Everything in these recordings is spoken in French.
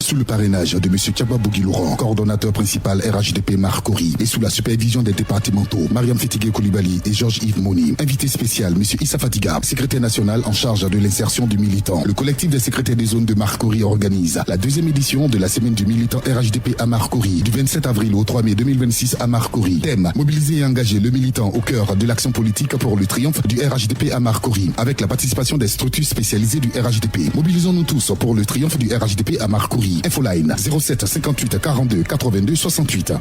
sous le parrainage de M. Thiaba Bougui Laurent, coordonnateur principal RHDP Marcory, et sous la supervision des départementaux Mariam Fetigué Koulibaly et Georges-Yves Moni. Invité spécial, M. Issa Fatiga, secrétaire national en charge de l'insertion du militant. Le collectif des secrétaires des zones de Marcory organise la deuxième édition de la semaine du militant RHDP à Marcory, du 27 avril au 3 mai 2026 à Marcory. Thème: mobiliser et engager le militant au cœur de l'action politique pour le triomphe du RHDP à Marcory, avec la participation des structures spécialisées du RHDP. Mobilisons-nous tous pour le triomphe du RHDP à Marcory. Infoline 07 58 42 82 68.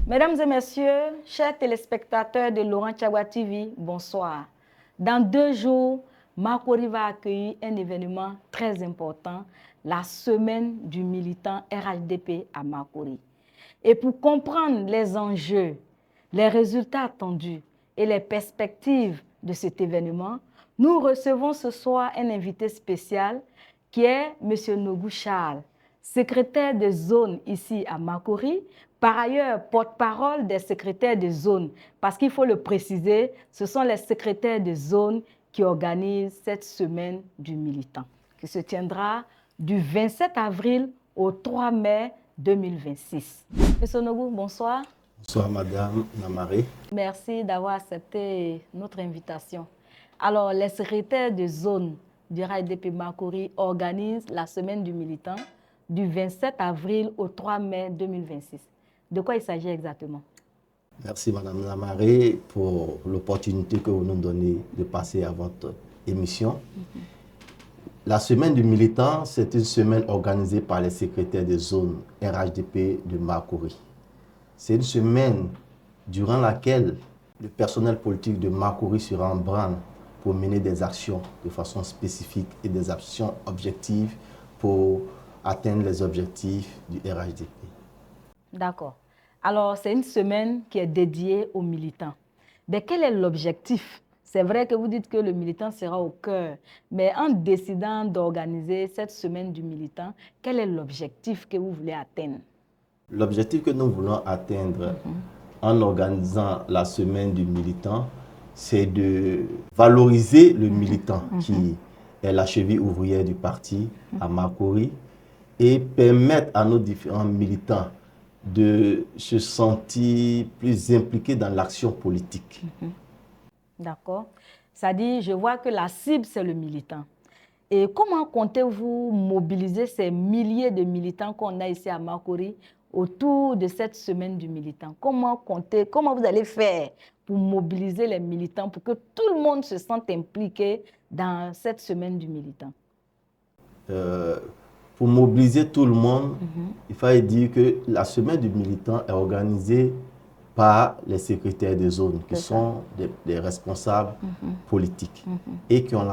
Mesdames et messieurs, chers téléspectateurs de Laurent Thiagoua TV, bonsoir. Dans 2 jours, Marcory va accueillir un événement très important, la semaine du militant RHDP à Marcory. Et pour comprendre les enjeux, les résultats attendus et les perspectives de cet événement, nous recevons ce soir un invité spécial qui est M. Nogou Charles, secrétaire de zone ici à Marcory, par ailleurs porte-parole des secrétaires de zone, parce qu'il faut le préciser, ce sont les secrétaires de zone qui organisent cette semaine du militant, qui se tiendra du 27 avril au 3 mai 2026. Monsieur Nogou, bonsoir. Bonsoir Madame Namaré. Merci d'avoir accepté notre invitation. Alors, les secrétaires de zone du RHDP Marcory organisent la semaine du militant du 27 avril au 3 mai 2026. De quoi il s'agit exactement? Merci Madame Namaré pour l'opportunité que vous nous donnez de passer à votre émission. La semaine du militant, c'est une semaine organisée par les secrétaires de zone RHDP de Marcory. C'est une semaine durant laquelle le personnel politique de Marcory sera en branle pour mener des actions de façon spécifique et des actions objectives pour atteindre les objectifs du RHDP. D'accord. Alors, c'est une semaine qui est dédiée aux militants. Mais quel est l'objectif? C'est vrai que vous dites que le militant sera au cœur, mais en décidant d'organiser cette semaine du militant, quel est l'objectif que vous voulez atteindre? L'objectif que nous voulons atteindre en organisant la semaine du militant, c'est de valoriser le militant qui est la cheville ouvrière du parti à Marcory et permettre à nos différents militants de se sentir plus impliqués dans l'action politique. D'accord. Ça dit, je vois que la cible, c'est le militant. Et comment comptez-vous mobiliser ces milliers de militants qu'on a ici à Marcory autour de cette semaine du militant? Comment vous allez faire pour mobiliser les militants pour que tout le monde se sente impliqué dans cette semaine du militant? Pour mobiliser tout le monde, il fallait dire que la semaine du militant est organisée par les secrétaires de zone, qui sont des responsables politiques et qui ont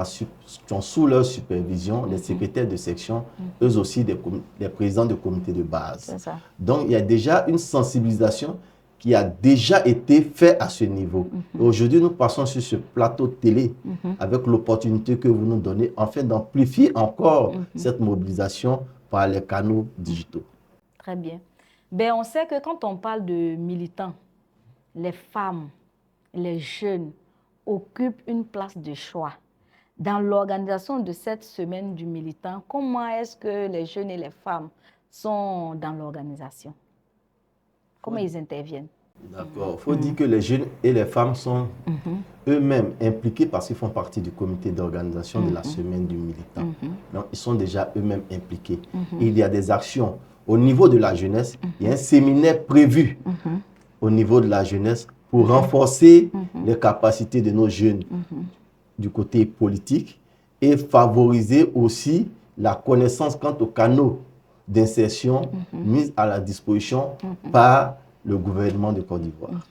sous leur supervision les secrétaires de section, eux aussi des présidents de comités de base. Donc, il y a déjà une sensibilisation qui a déjà été faite à ce niveau. Aujourd'hui, nous passons sur ce plateau télé avec l'opportunité que vous nous donnez, afin d'amplifier encore cette mobilisation par les canaux digitaux. Très bien. Ben, on sait que quand on parle de militants, les femmes, les jeunes occupent une place de choix. Dans l'organisation de cette semaine du militant, comment est-ce que les jeunes et les femmes sont dans l'organisation? Comment ils interviennent? D'accord. Il faut dire que les jeunes et les femmes sont eux-mêmes impliqués parce qu'ils font partie du comité d'organisation de la semaine du militant. Donc, ils sont déjà eux-mêmes impliqués. Il y a des actions au niveau de la jeunesse. Il y a un séminaire prévu au niveau de la jeunesse pour renforcer les capacités de nos jeunes du côté politique et favoriser aussi la connaissance quant aux canaux d'insertion mis à la disposition par le gouvernement de Côte d'Ivoire.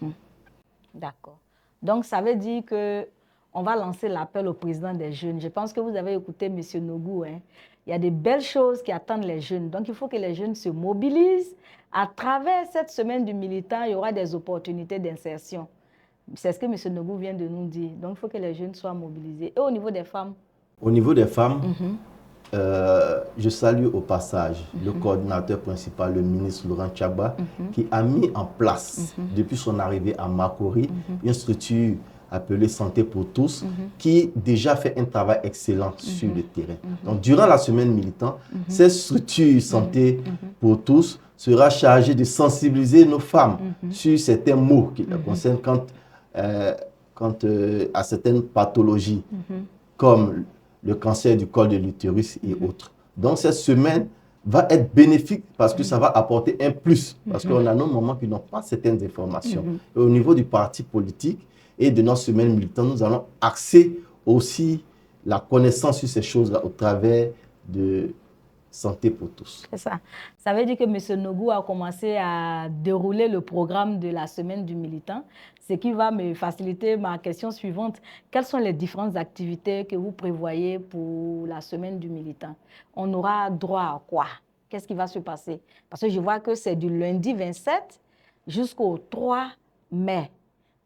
D'accord. Donc, ça veut dire qu'on va lancer l'appel au président des jeunes. Je pense que vous avez écouté M. Nogou. Hein. Il y a des belles choses qui attendent les jeunes. Donc, il faut que les jeunes se mobilisent. À travers cette semaine du militant, il y aura des opportunités d'insertion. C'est ce que M. Nogou vient de nous dire. Donc, il faut que les jeunes soient mobilisés. Et au niveau des femmes? Au niveau des femmes, je salue au passage le coordinateur principal, le ministre Laurent Tchagba, qui a mis en place, depuis son arrivée à Makori, une structure appelée Santé pour tous, qui déjà fait un travail excellent sur le terrain. Donc, durant la semaine militante, cette structure Santé pour tous sera chargée de sensibiliser nos femmes sur certains mots qui les concernent quant à certaines pathologies, comme le cancer du col de l'utérus et autres. Donc, cette semaine va être bénéfique parce que ça va apporter un plus. Parce qu'on a nos mamans qui n'ont pas certaines informations. Et au niveau du parti politique et de notre semaine militante, nous allons axer aussi la connaissance sur ces choses-là au travers de Santé pour tous. C'est ça. Ça veut dire que M. Nogou a commencé à dérouler le programme de la semaine du militant, ce qui va me faciliter ma question suivante. Quelles sont les différentes activités que vous prévoyez pour la semaine du militant? On aura droit à quoi? Qu'est-ce qui va se passer? Parce que je vois que c'est du lundi 27 jusqu'au 3 mai.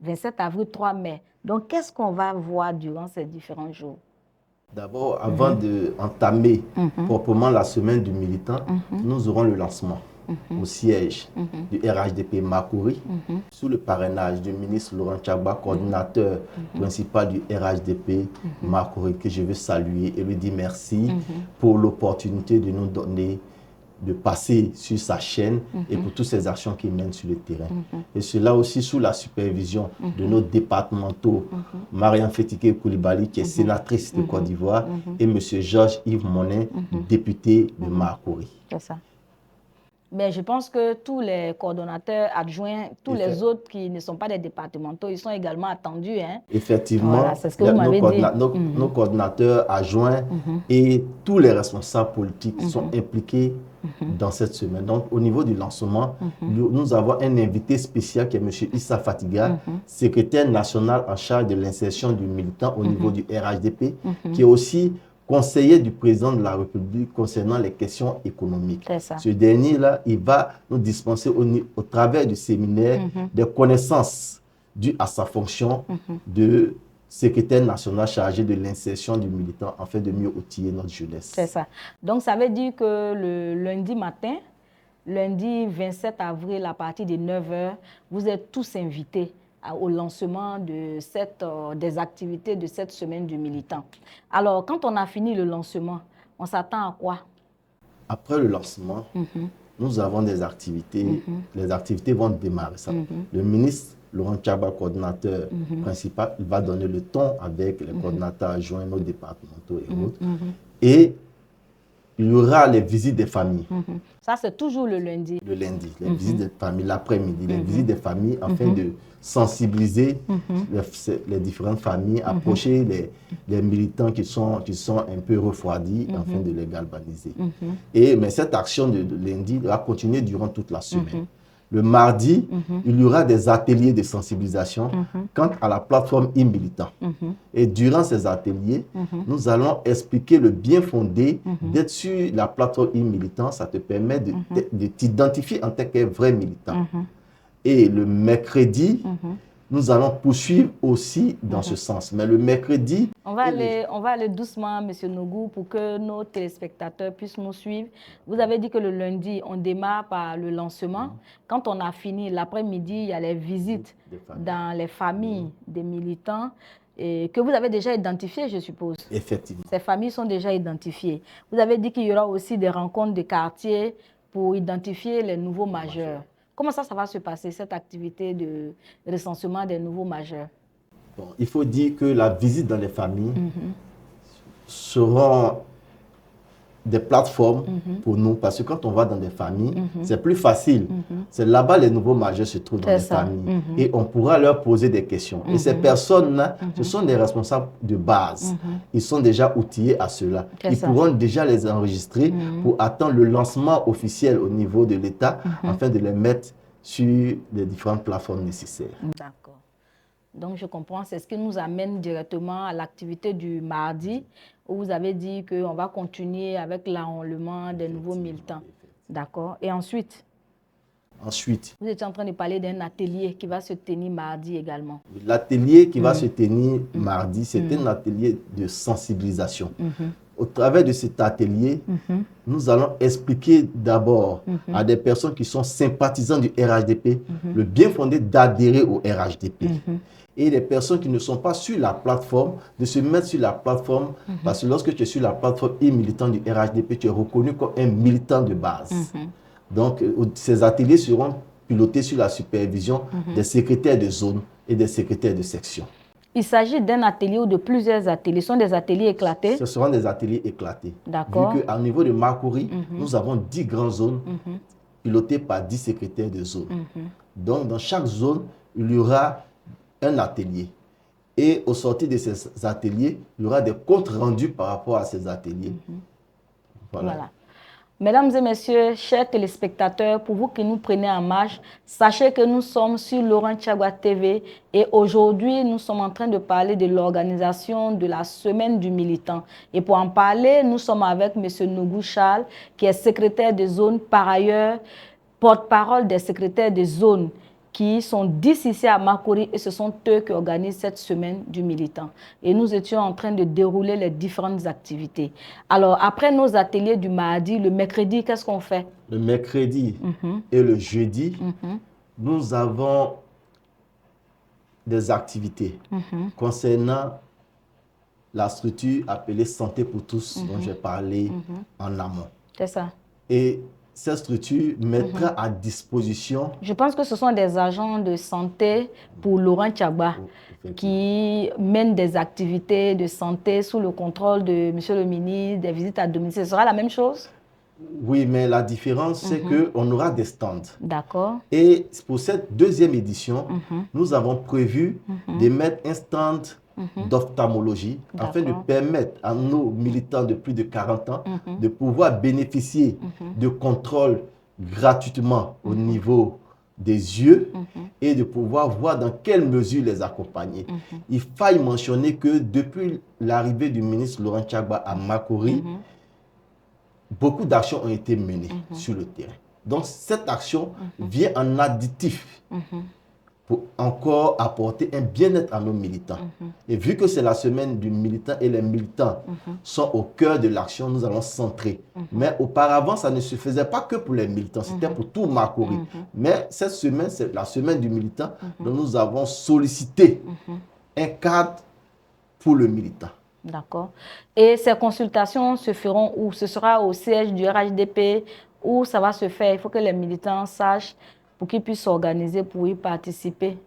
27 avril, 3 mai. Donc, qu'est-ce qu'on va voir durant ces différents jours? D'abord, avant d'entamer proprement la semaine du militant, nous aurons le lancement au siège du RHDP Makori, sous le parrainage du ministre Laurent Tchagba, coordinateur principal du RHDP Makori, que je veux saluer et lui dire merci pour l'opportunité de nous donner de passer sur sa chaîne et pour toutes ces actions qu'il mène sur le terrain. Et cela aussi sous la supervision de nos départementaux, Mariam Fetike Koulibaly, qui est sénatrice de Côte d'Ivoire, et M. Georges-Yves Monin, député de Makori. C'est ça. Mais je pense que tous les coordonnateurs adjoints, tous les autres qui ne sont pas des départementaux, ils sont également attendus. Hein? Effectivement, voilà, c'est ce que vous m'avez dit. Nos coordonnateurs adjoints et tous les responsables politiques sont impliqués dans cette semaine. Donc, au niveau du lancement, nous avons un invité spécial qui est M. Issa Fatiga, secrétaire national en charge de l'insertion du militant au niveau du RHDP, qui est aussi conseiller du président de la République concernant les questions économiques. Ce dernier-là, il va nous dispenser au travers du séminaire des connaissances dues à sa fonction de secrétaire national chargé de l'insertion du militant afin de mieux outiller notre jeunesse. C'est ça. Donc, ça veut dire que le lundi matin, lundi 27 avril, à partir de 9 h, vous êtes tous invités au lancement de des activités de cette semaine du militant. Alors, quand on a fini le lancement, on s'attend à quoi? Après le lancement, nous avons des activités. Les activités vont démarrer. Ça. Le ministre Laurent Tchagba, coordinateur principal, il va donner le ton avec les coordinateurs adjoints, nos départementaux et autres. Et il y aura les visites des familles. Ça, c'est toujours le lundi. Le lundi, les visites des familles, l'après-midi, les visites des familles afin de sensibiliser les différentes familles, approcher les militants qui sont un peu refroidis afin de les galvaniser. Mais cette action de lundi va continuer durant toute la semaine. Le mardi, il y aura des ateliers de sensibilisation quant à la plateforme e-militant. Et durant ces ateliers, nous allons expliquer le bien fondé d'être sur la plateforme e-militant. Ça te permet de t'identifier en tant que vrai militant. Et le mercredi, nous allons poursuivre aussi dans ce sens. Mais le mercredi... On va aller doucement, M. Nogou, pour que nos téléspectateurs puissent nous suivre. Vous avez dit que le lundi, on démarre par le lancement. Quand on a fini, l'après-midi, il y a les visites dans les familles des militants et que vous avez déjà identifiées, je suppose. Effectivement. Ces familles sont déjà identifiées. Vous avez dit qu'il y aura aussi des rencontres de quartier pour identifier les nouveaux majeurs. Comment ça va se passer, cette activité de recensement des nouveaux majeurs? Bon, il faut dire que la visite dans les familles seront des plateformes pour nous, parce que quand on va dans des familles, c'est plus facile. C'est là-bas les nouveaux majeurs se trouvent dans les familles. Et on pourra leur poser des questions. Et ces personnes-là, ce sont des responsables de base. Ils sont déjà outillés à cela. Ils pourront déjà les enregistrer pour attendre le lancement officiel au niveau de l'État afin de les mettre sur les différentes plateformes nécessaires. D'accord. Donc, je comprends, c'est ce qui nous amène directement à l'activité du mardi, où vous avez dit qu'on va continuer avec l'enrôlement des nouveaux militants. D'accord. Et ensuite? Ensuite. Vous étiez en train de parler d'un atelier qui va se tenir mardi également. L'atelier qui va se tenir mardi, c'est un atelier de sensibilisation. Au travers de cet atelier, nous allons expliquer d'abord à des personnes qui sont sympathisants du RHDP le bien fondé d'adhérer au RHDP. Et les personnes qui ne sont pas sur la plateforme, de se mettre sur la plateforme, parce que lorsque tu es sur la plateforme et militant du RHDP, tu es reconnu comme un militant de base. Donc, ces ateliers seront pilotés sur la supervision des secrétaires de zone et des secrétaires de section. Il s'agit d'un atelier ou de plusieurs ateliers. Ce sont des ateliers éclatés? Ce seront des ateliers éclatés. D'accord. Vu qu'au niveau de Makori, nous avons 10 grandes zones pilotées par 10 secrétaires de zone. Donc, dans chaque zone, il y aura un atelier. Et au sortir de ces ateliers, il y aura des comptes rendus par rapport à ces ateliers. Voilà. Mesdames et messieurs, chers téléspectateurs, pour vous qui nous prenez en marche, sachez que nous sommes sur Laurent Tchagwa TV et aujourd'hui, nous sommes en train de parler de l'organisation de la Semaine du Militant. Et pour en parler, nous sommes avec M. Nougou Charles, qui est secrétaire de zone, par ailleurs, porte-parole des secrétaires de zone qui sont 10 ici à Makori et ce sont eux qui organisent cette Semaine du Militant. Et nous étions en train de dérouler les différentes activités. Alors, après nos ateliers du mardi, le mercredi, qu'est-ce qu'on fait? Le mercredi et le jeudi, nous avons des activités concernant la structure appelée Santé pour tous, dont j'ai parlé en amont. C'est ça. Et cette structure mettra à disposition... Je pense que ce sont des agents de santé pour Laurent Tchagwa qui mènent des activités de santé sous le contrôle de M. le ministre, des visites à domicile. Ce sera la même chose? Oui, mais la différence, c'est qu'on aura des stands. D'accord. Et pour cette deuxième édition, nous avons prévu de mettre un stand d'ophtalmologie afin de permettre à nos militants de plus de 40 ans de pouvoir bénéficier de contrôles gratuitement au niveau des yeux et de pouvoir voir dans quelle mesure les accompagner. Il faille mentionner que depuis l'arrivée du ministre Laurent Tchagwa à Makori, beaucoup d'actions ont été menées sur le terrain. Donc cette action vient en additif pour encore apporter un bien-être à nos militants. Et vu que c'est la semaine du militant et les militants sont au cœur de l'action, nous allons centrer. Mais auparavant, ça ne se faisait pas que pour les militants, c'était pour tout Makori. Mais cette semaine, c'est la semaine du militant, dont nous avons sollicité un cadre pour le militant. D'accord. Et ces consultations se feront où? Ce sera au siège du RHDP où ça va se faire? Il faut que les militants sachent pour qu'ils puissent s'organiser pour y participer.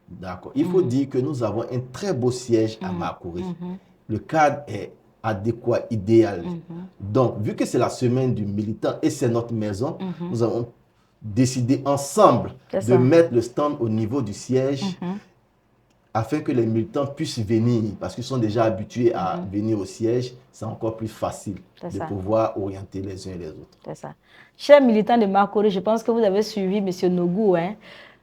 D'accord. Il faut dire que nous avons un très beau siège à Makori. Le cadre est adéquat, idéal. Donc, vu que c'est la semaine du militant et c'est notre maison, nous avons décidé ensemble de mettre le stand au niveau du siège afin que les militants puissent venir, parce qu'ils sont déjà habitués à venir au siège, c'est encore plus facile de pouvoir orienter les uns et les autres. C'est ça. Chers militants de Makori, je pense que vous avez suivi M. Nougou.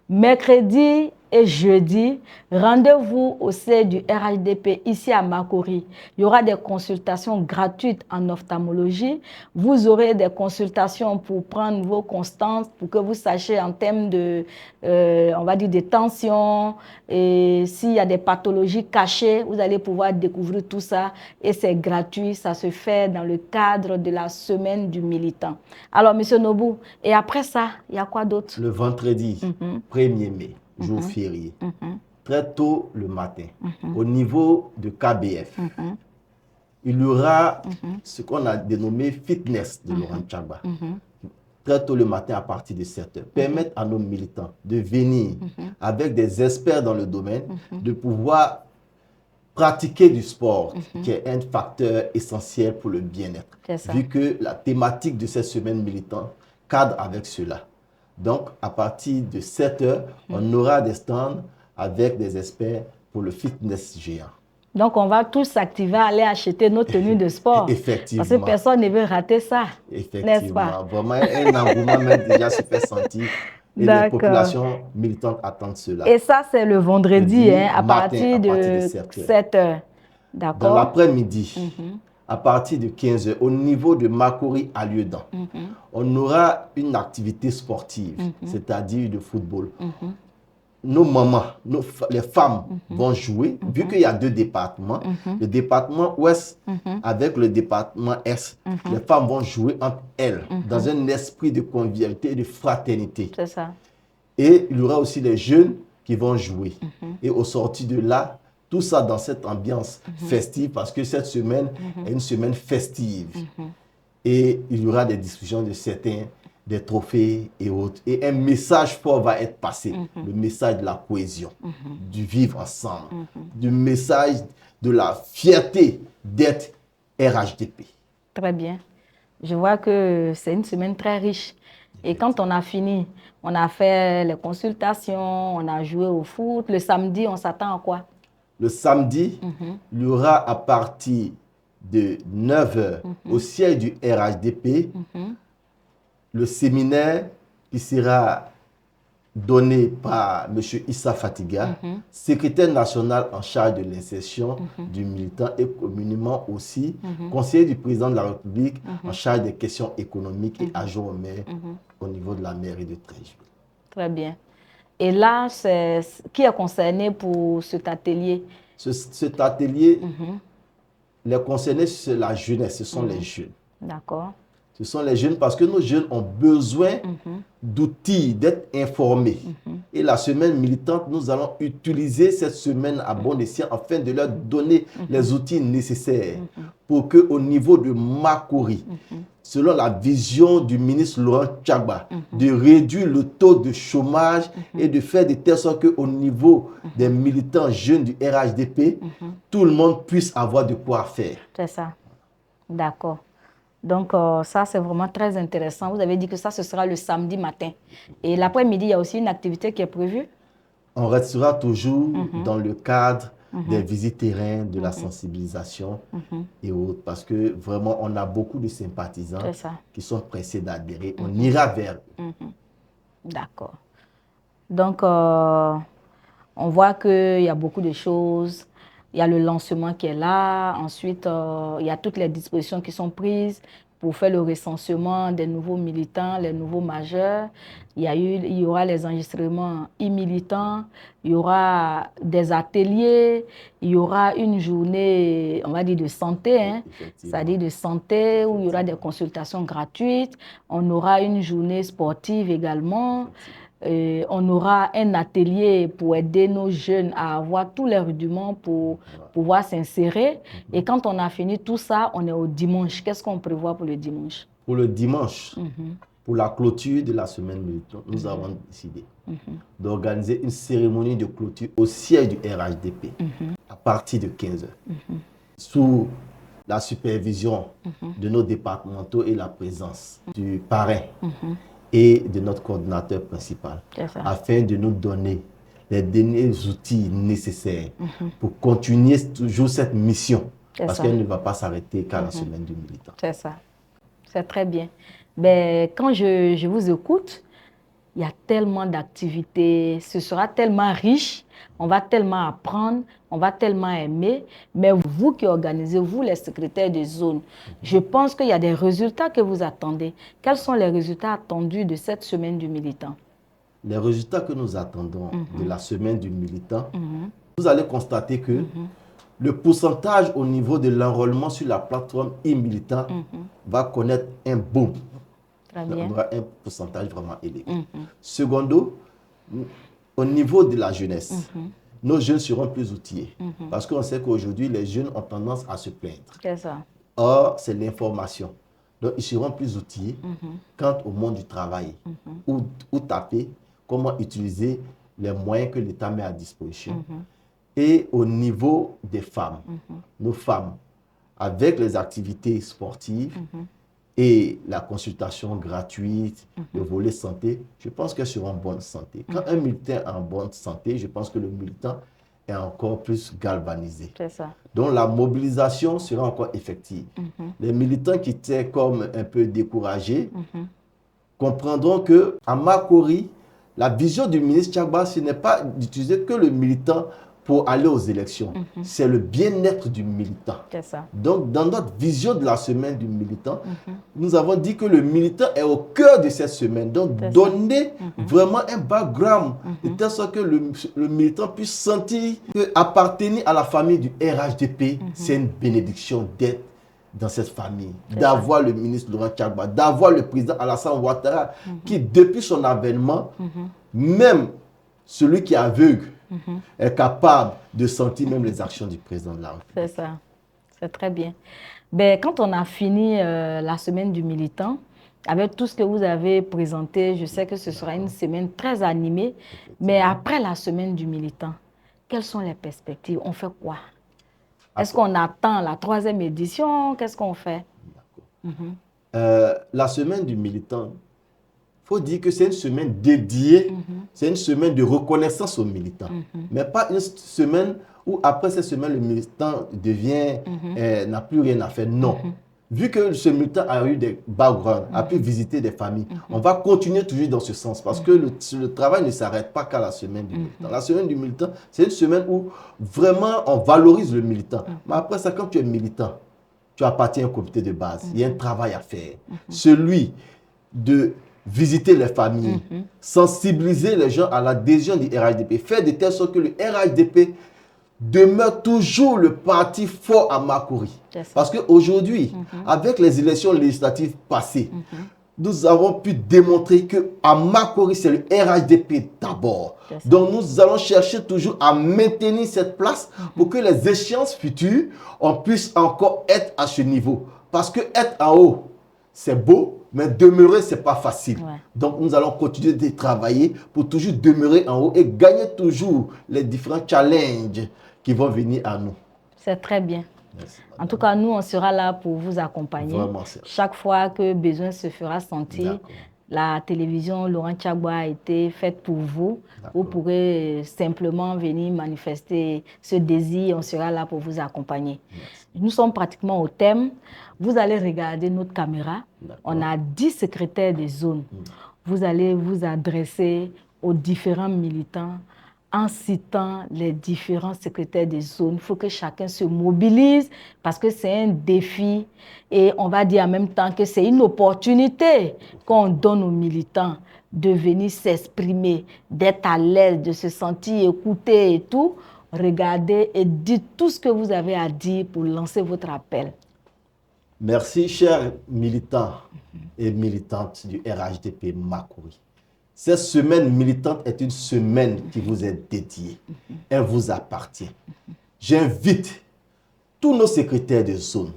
Mercredi et jeudi, rendez-vous au siège du RHDP ici à Makori. Il y aura des consultations gratuites en ophtalmologie. Vous aurez des consultations pour prendre vos constances, pour que vous sachiez en termes de, on va dire, de tension. Et s'il y a des pathologies cachées, vous allez pouvoir découvrir tout ça. Et c'est gratuit, ça se fait dans le cadre de la semaine du militant. Alors, M. Nobou, et après ça, il y a quoi d'autre? Le vendredi 1er mai. Jour férié, très tôt le matin, au niveau de KBF, il y aura ce qu'on a dénommé fitness de Laurent Tchagwa. Très tôt le matin à partir de 7 h, permettre à nos militants de venir avec des experts dans le domaine, de pouvoir pratiquer du sport, qui est un facteur essentiel pour le bien-être, vu que la thématique de cette semaine militante cadre avec cela. Donc, à partir de 7 h, on aura des stands avec des experts pour le fitness géant. Donc, on va tous s'activer à aller acheter nos tenues de sport. Effectivement. Parce que personne ne veut rater ça. N'est-ce pas? Vraiment, un engouement même déjà se fait sentir. Et les populations militantes attendent cela. Et ça, c'est le vendredi, à partir de 7 h. D'accord. Dans l'après-midi, à partir de 15 h, au niveau de Makori à Lieudan, on aura une activité sportive, c'est-à-dire de football. nos mamans, les femmes vont jouer, vu qu'il y a 2 départements, le département ouest avec le département est, les femmes vont jouer entre elles dans un esprit de convivialité et de fraternité. C'est ça. Et il y aura aussi les jeunes qui vont jouer. Et au sorti de là, tout ça dans cette ambiance festive, parce que cette semaine est une semaine festive. Et il y aura des discussions de certains, des trophées et autres. Et un message fort va être passé, le message de la cohésion, du vivre ensemble, du message de la fierté d'être RHDP. Très bien. Je vois que c'est une semaine très riche. Et quand on a fini, on a fait les consultations, on a joué au foot. Le samedi, on s'attend à quoi? Le samedi, il y aura à partir de 9h au siège du RHDP, le séminaire qui sera donné par M. Issa Fatiga, secrétaire national en charge de l'insertion du militant et communément aussi conseiller du président de la République en charge des questions économiques et adjoint au maire au niveau de la mairie de Treichville. Très bien. Et là, qui est concerné pour cet atelier? Cet atelier, les concernés, c'est la jeunesse, ce sont les jeunes. D'accord. Ce sont les jeunes parce que nos jeunes ont besoin d'outils, d'être informés. Et la semaine militante, nous allons utiliser cette semaine à bon escient afin de leur donner les outils nécessaires pour qu'au niveau de Makori, selon la vision du ministre Laurent Tchagba, de réduire le taux de chômage et de faire de telle sorte qu'au niveau des militants jeunes du RHDP, tout le monde puisse avoir de quoi faire. C'est ça. D'accord. Donc, ça, c'est vraiment très intéressant. Vous avez dit que ça, ce sera le samedi matin. Et l'après-midi, il y a aussi une activité qui est prévue? On restera toujours dans le cadre des visites terrain, de la sensibilisation et autres. Parce que vraiment, on a beaucoup de sympathisants qui sont pressés d'adhérer. On ira vers eux. D'accord. Donc, on voit qu'il y a beaucoup de choses. Il y a le lancement qui est là. Ensuite, il y a toutes les dispositions qui sont prises pour faire le recensement des nouveaux militants, les nouveaux majeurs. Il y aura les enregistrements e-militants. Il y aura des ateliers. Il y aura une journée, on va dire, de santé, hein, c'est-à-dire de santé, où il y aura des consultations gratuites. On aura une journée sportive également. On aura un atelier pour aider nos jeunes à avoir tous les rudiments pour pouvoir s'insérer. Et quand on a fini tout ça, on est au dimanche. Qu'est-ce qu'on prévoit pour le dimanche? Pour le dimanche, pour la clôture de la semaine militante, nous avons décidé d'organiser une cérémonie de clôture au siège du RHDP à partir de 15h. Sous la supervision de nos départementaux et la présence du parrain et de notre coordinateur principal, afin de nous donner les derniers outils nécessaires pour continuer toujours cette mission, parce qu'elle ne va pas s'arrêter qu'à la semaine du militant. C'est ça, c'est très bien. Mais quand je vous écoute, il y a tellement d'activités, ce sera tellement riche, on va tellement apprendre, on va tellement aimer. Mais vous qui organisez, vous les secrétaires de zone, je pense qu'il y a des résultats que vous attendez. Quels sont les résultats attendus de cette semaine du militant? Les résultats que nous attendons de la semaine du militant, vous allez constater que le pourcentage au niveau de l'enrôlement sur la plateforme e-militant va connaître un boom. On aura un pourcentage vraiment élevé. Secondo, au niveau de la jeunesse, nos jeunes seront plus outillés. Parce qu'on sait qu'aujourd'hui, les jeunes ont tendance à se plaindre. C'est ça. Or, c'est l'information. Donc, ils seront plus outillés quant au monde du travail. Où taper, comment utiliser les moyens que l'État met à disposition. Et au niveau des femmes, nos femmes, avec les activités sportives, et la consultation gratuite, le volet santé, je pense qu'elles seront en bonne santé. Quand un militant est en bonne santé, je pense que le militant est encore plus galvanisé. C'est ça. Donc la mobilisation sera encore effective. Les militants qui étaient comme un peu découragés comprendront qu'à Makori, la vision du ministre Tchagba, ce n'est pas d'utiliser que le militant pour aller aux élections, c'est le bien-être du militant. C'est ça. Donc, dans notre vision de la semaine du militant, nous avons dit que le militant est au cœur de cette semaine. Donc, donner vraiment un background, de telle sorte que le militant puisse sentir qu'appartenir à la famille du RHDP, c'est une bénédiction d'être dans cette famille, d'avoir le ministre Laurent Tchagba, d'avoir le président Alassane Ouattara, qui, depuis son avènement, même celui qui est aveugle, est capable de sentir même les actions du président de la République. C'est ça, c'est très bien. Ben, quand on a fini la semaine du militant, avec tout ce que vous avez présenté, je sais que ce sera une semaine très animée, mais après la semaine du militant, quelles sont les perspectives? On fait quoi? Est-ce qu'on attend la 3e édition? Qu'est-ce qu'on fait? La semaine du militant, il faut dire que c'est une semaine dédiée, c'est une semaine de reconnaissance aux militants. Mais pas une semaine où après cette semaine, le militant devient, n'a plus rien à faire. Non. Vu que ce militant a eu des backgrounds, a pu visiter des familles, on va continuer toujours dans ce sens parce que le travail ne s'arrête pas qu'à la semaine du militant. La semaine du militant, c'est une semaine où vraiment on valorise le militant. Mais après ça, quand tu es militant, tu appartiens au comité de base. Il y a un travail à faire. Celui de visiter les familles, sensibiliser les gens à l'adhésion du RHDP, faire de telle sorte que le RHDP demeure toujours le parti fort à Makori. Parce qu'aujourd'hui, avec les élections législatives passées, nous avons pu démontrer qu'à Makori, c'est le RHDP d'abord. Donc nous allons chercher toujours à maintenir cette place pour que les échéances futures, on puisse encore être à ce niveau. Parce que être en haut, c'est beau, mais demeurer, ce n'est pas facile. Donc, nous allons continuer de travailler pour toujours demeurer en haut et gagner toujours les différents challenges qui vont venir à nous. C'est très bien. Merci, en tout cas, nous, on sera là pour vous accompagner. Vraiment, chaque fois que besoin se fera sentir, la télévision Laurent Tchagba a été faite pour vous. Vous pourrez simplement venir manifester ce désir. On sera là pour vous accompagner. Merci. Nous sommes pratiquement au thème. Vous allez regarder notre caméra. On a 10 secrétaires de zone. Vous allez vous adresser aux différents militants en citant les différents secrétaires de zone. Il faut que chacun se mobilise parce que c'est un défi et on va dire en même temps que c'est une opportunité qu'on donne aux militants de venir s'exprimer, d'être à l'aise, de se sentir écouté et tout. Regardez et dites tout ce que vous avez à dire pour lancer votre appel. Merci, chers militants et militantes du RHDP Makori. Cette semaine militante est une semaine qui vous est dédiée. Elle vous appartient. J'invite tous nos secrétaires de zone,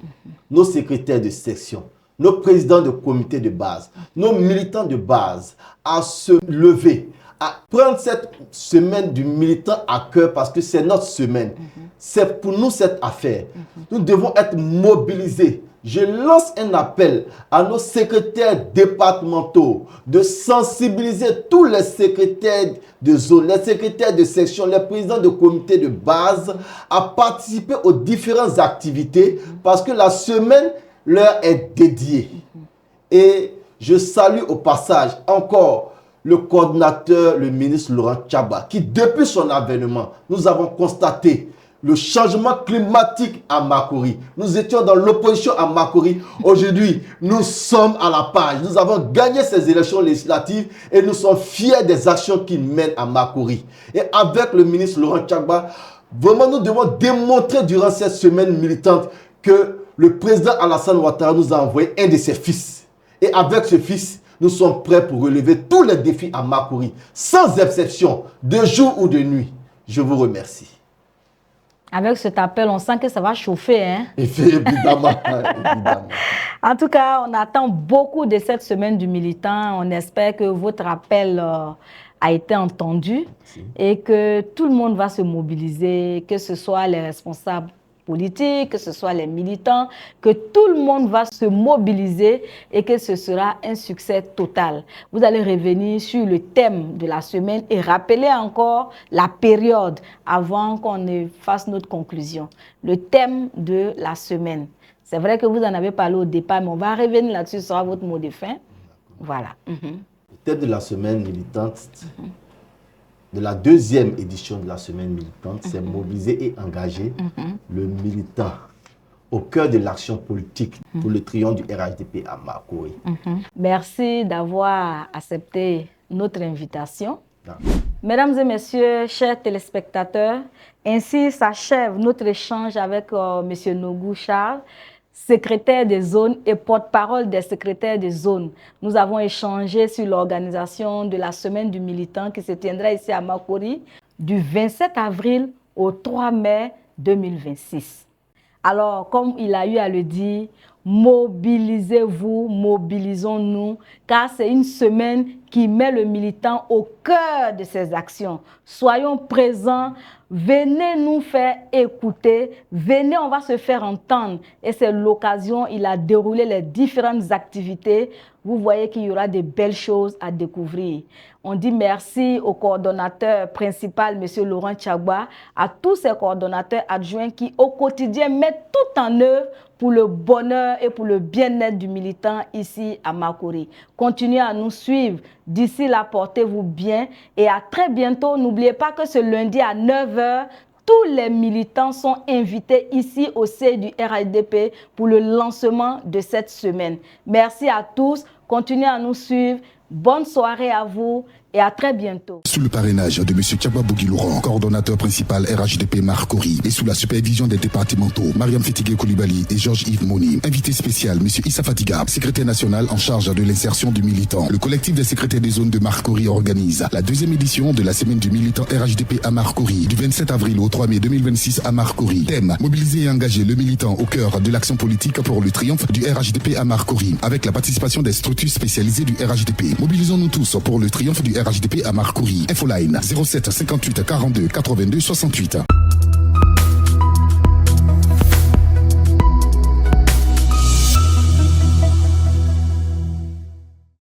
nos secrétaires de section, nos présidents de comité de base, nos militants de base à se lever, à prendre cette semaine du militant à cœur parce que c'est notre semaine. C'est pour nous cette affaire. Nous devons être mobilisés. Je lance un appel à nos secrétaires départementaux de sensibiliser tous les secrétaires de zone, les secrétaires de section, les présidents de comité de base à participer aux différentes activités parce que la semaine leur est dédiée. Et je salue au passage encore le coordinateur, le ministre Laurent Tchagba, qui depuis son avènement, nous avons constaté le changement climatique à Makori. Nous étions dans l'opposition à Makori. Aujourd'hui, nous sommes à la page. Nous avons gagné ces élections législatives et nous sommes fiers des actions qu'il mène à Makori. Et avec le ministre Laurent Tchagba, vraiment nous devons démontrer durant cette semaine militante que le président Alassane Ouattara nous a envoyé un de ses fils. Et avec ce fils, nous sommes prêts pour relever tous les défis à Makori, sans exception, de jour ou de nuit. Je vous remercie. Avec cet appel, on sent que ça va chauffer. Hein? Évidemment, évidemment. En tout cas, on attend beaucoup de cette semaine du militant. On espère que votre appel a été entendu et que tout le monde va se mobiliser, que ce soit les responsables politiques, que ce soit les militants, que tout le monde va se mobiliser et que ce sera un succès total. Vous allez revenir sur le thème de la semaine et rappeler encore la période avant qu'on ne fasse notre conclusion. Le thème de la semaine. C'est vrai que vous en avez parlé au départ, mais on va revenir là-dessus, ce sera votre mot de fin. Voilà. Le thème de la semaine militante, de la deuxième édition de la semaine militante, c'est mobiliser et engager le militant au cœur de l'action politique pour le triomphe du RHDP à Marcory. Merci d'avoir accepté notre invitation. Mesdames et messieurs, chers téléspectateurs, ainsi s'achève notre échange avec M. Nogou Charles, secrétaire des zones et porte-parole des secrétaires des zones. Nous avons échangé sur l'organisation de la semaine du militant qui se tiendra ici à Marcory du 27 avril au 3 mai 2026. Alors, comme il a eu à le dire, mobilisez-vous, mobilisons-nous, car c'est une semaine qui met le militant au cœur de ses actions. Soyons présents, venez nous faire écouter, venez, on va se faire entendre. Et c'est l'occasion, il a déroulé les différentes activités. Vous voyez qu'il y aura de belles choses à découvrir. On dit merci au coordonnateur principal, M. Laurent Tchagba, à tous ces coordonnateurs adjoints qui, au quotidien, mettent tout en œuvre pour le bonheur et pour le bien-être du militant ici à Marcory. Continuez à nous suivre. D'ici là, portez-vous bien et à très bientôt. N'oubliez pas que ce lundi à 9 h, tous les militants sont invités ici au siège du RHDP pour le lancement de cette semaine. Merci à tous. Continuez à nous suivre. Bonne soirée à vous et à très bientôt. Sous le parrainage de M. Tchagba Bougui-Laurent, coordonnateur principal RHDP Marcory, et sous la supervision des départementaux Mariam Fetigue Koulibaly et Georges-Yves Moni, invité spécial M. Issa Fatiga, secrétaire national en charge de l'insertion du militant. Le collectif des secrétaires des zones de Marcory organise la deuxième édition de la semaine du militant RHDP à Marcory, du 27 avril au 3 mai 2026 à Marcory. Thème: mobiliser et engager le militant au cœur de l'action politique pour le triomphe du RHDP à Marcory, avec la participation des structures spécialisées du RHDP. Mobilisons-nous tous pour le triomphe du RHDP à Marcory. Infoline 07 58 42 82 68.